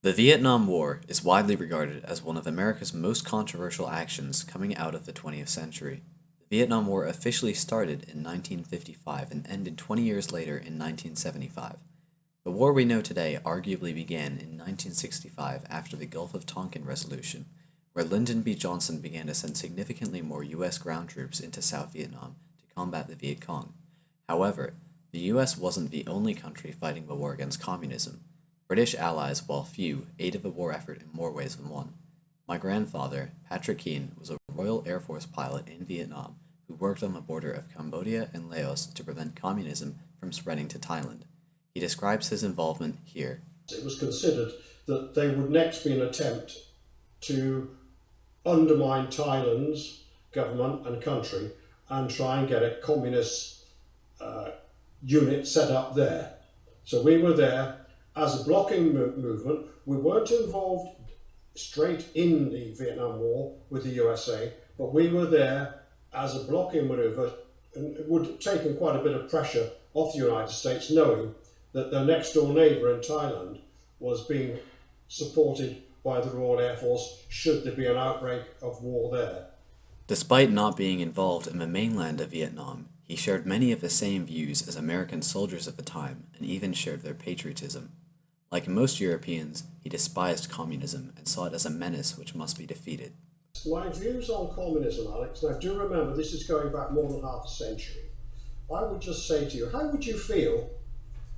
The Vietnam War is widely regarded as one of America's most controversial actions coming out of the 20th century. The Vietnam War officially started in 1955 and ended 20 years later in 1975. The war we know today arguably began in 1965 after the Gulf of Tonkin Resolution, where Lyndon B. Johnson began to send significantly more U.S. ground troops into South Vietnam to combat the Viet Cong. However, the U.S. wasn't the only country fighting the war against communism. British allies, while few, aided the war effort in more ways than one. My grandfather, Patrick Keane, was a Royal Air Force pilot in Vietnam who worked on the border of Cambodia and Laos to prevent communism from spreading to Thailand. He describes his involvement here. It was considered that there would next be an attempt to undermine Thailand's government and country and try and get a communist unit set up there. So we were there as a blocking movement. We weren't involved straight in the Vietnam War with the USA, but we were there as a blocking maneuver, and it would have taken quite a bit of pressure off the United States, knowing that their next door neighbour in Thailand was being supported by the Royal Air Force should there be an outbreak of war there. Despite not being involved in the mainland of Vietnam, he shared many of the same views as American soldiers at the time and even shared their patriotism. Like most Europeans, he despised communism and saw it as a menace which must be defeated. My views on communism, Alex, and I do remember this is going back more than half a century, I would just say to you, how would you feel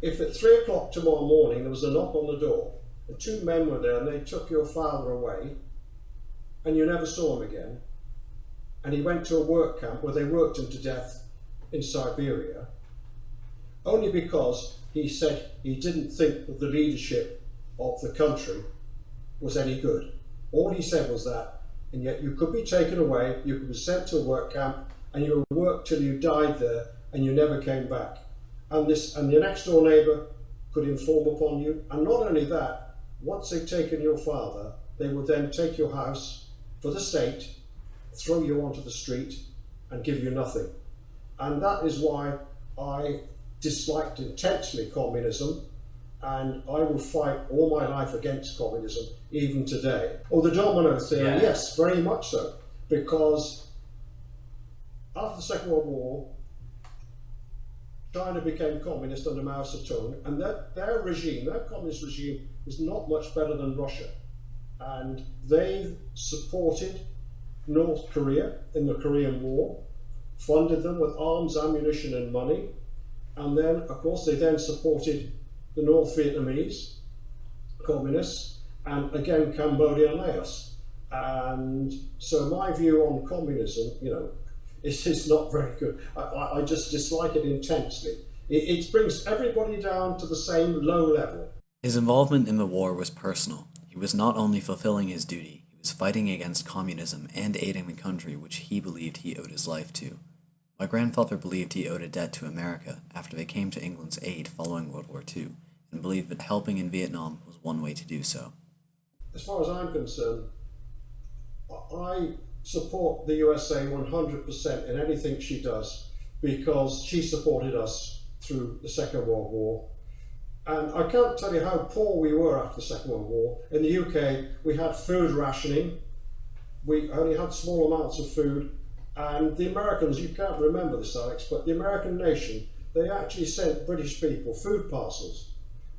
if at 3 o'clock tomorrow morning there was a knock on the door and two men were there and they took your father away and you never saw him again, and he went to a work camp where they worked him to death in Siberia, only because he said he didn't think that the leadership of the country was any good. All he said was that, and yet you could be taken away, you could be sent to a work camp, and you would work till you died there, and you never came back. And your next door neighbour could inform upon you, and not only that, once they'd taken your father, they would then take your house for the state, throw you onto the street, and give you nothing. And that is why I disliked intensely communism, and I will fight all my life against communism, even today. Oh, the domino theory, yes, very much so, because after the Second World War, China became communist under Mao Zedong, and their regime, their communist regime, is not much better than Russia. And they supported North Korea in the Korean War, funded them with arms, ammunition and money, and then, of course, they then supported the North Vietnamese communists, and again Cambodia and Laos. And so my view on communism, is not very good. I just dislike it intensely. It brings everybody down to the same low level. His involvement in the war was personal. He was not only fulfilling his duty, he was fighting against communism and aiding the country which he believed he owed his life to. My grandfather believed he owed a debt to America after they came to England's aid following World War II, and believed that helping in Vietnam was one way to do so. As far as I'm concerned, I support the USA 100% in anything she does, because she supported us through the Second World War. And I can't tell you how poor we were after the Second World War. In the UK, we had food rationing. We only had small amounts of food. And the Americans, you can't remember this, Alex, but the American nation, they actually sent British people food parcels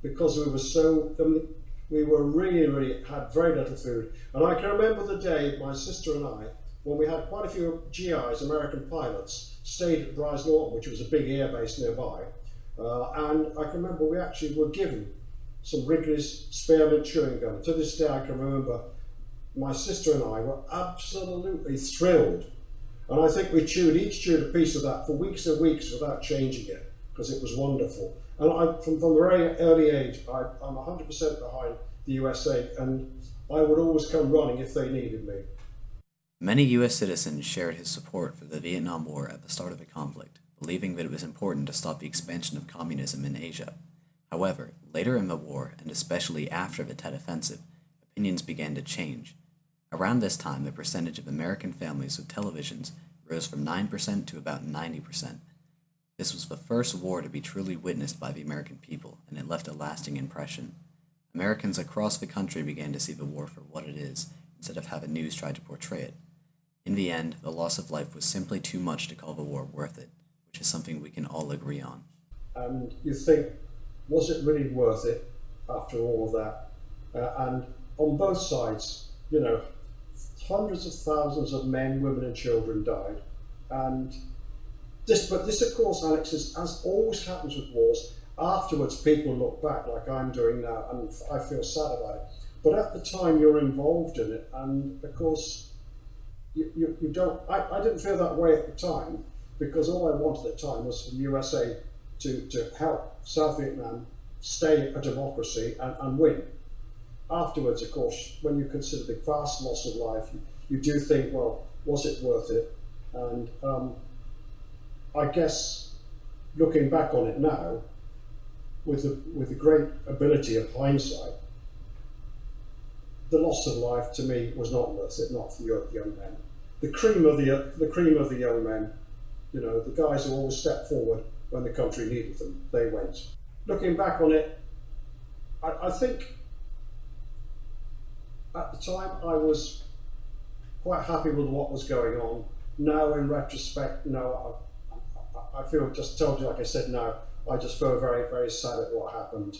because we were really had very little food. And I can remember the day my sister and I, when we had quite a few GIs, American pilots, stayed at Brize Norton, which was a big air base nearby. And I can remember we actually were given some Wrigley's spearmint chewing gum. To this day I can remember my sister and I were absolutely thrilled. And I think we each chewed a piece of that for weeks and weeks without changing it, because it was wonderful. And from a very early age, I'm 100% behind the USA, and I would always come running if they needed me. Many U.S. citizens shared his support for the Vietnam War at the start of the conflict, believing that it was important to stop the expansion of communism in Asia. However, later in the war, and especially after the Tet Offensive, opinions began to change. Around this time, the percentage of American families with televisions rose from 9% to about 90%. This was the first war to be truly witnessed by the American people, and it left a lasting impression. Americans across the country began to see the war for what it is, instead of how the news tried to portray it. In the end, the loss of life was simply too much to call the war worth it, which is something we can all agree on. And you think, was it really worth it after all of that? And on both sides, you know, hundreds of thousands of men, women, and children died. And but this, of course, Alex, is, as always happens with wars, afterwards people look back like I'm doing now, and I feel sad about it. But at the time, you're involved in it, and of course, you don't. I didn't feel that way at the time, because all I wanted at the time was for the USA to help South Vietnam stay a democracy and win. Afterwards, of course, when you consider the vast loss of life, you do think, well, was it worth it? And I guess looking back on it now, with the great ability of hindsight, the loss of life to me was not worth it. Not for the young men, the cream of the young men. You know, the guys who always stepped forward when the country needed them. They went. Looking back on it, I think at the time I was quite happy with what was going on. Now, in retrospect, no, I feel, just told you, like I said, now I just feel very, very sad at what happened.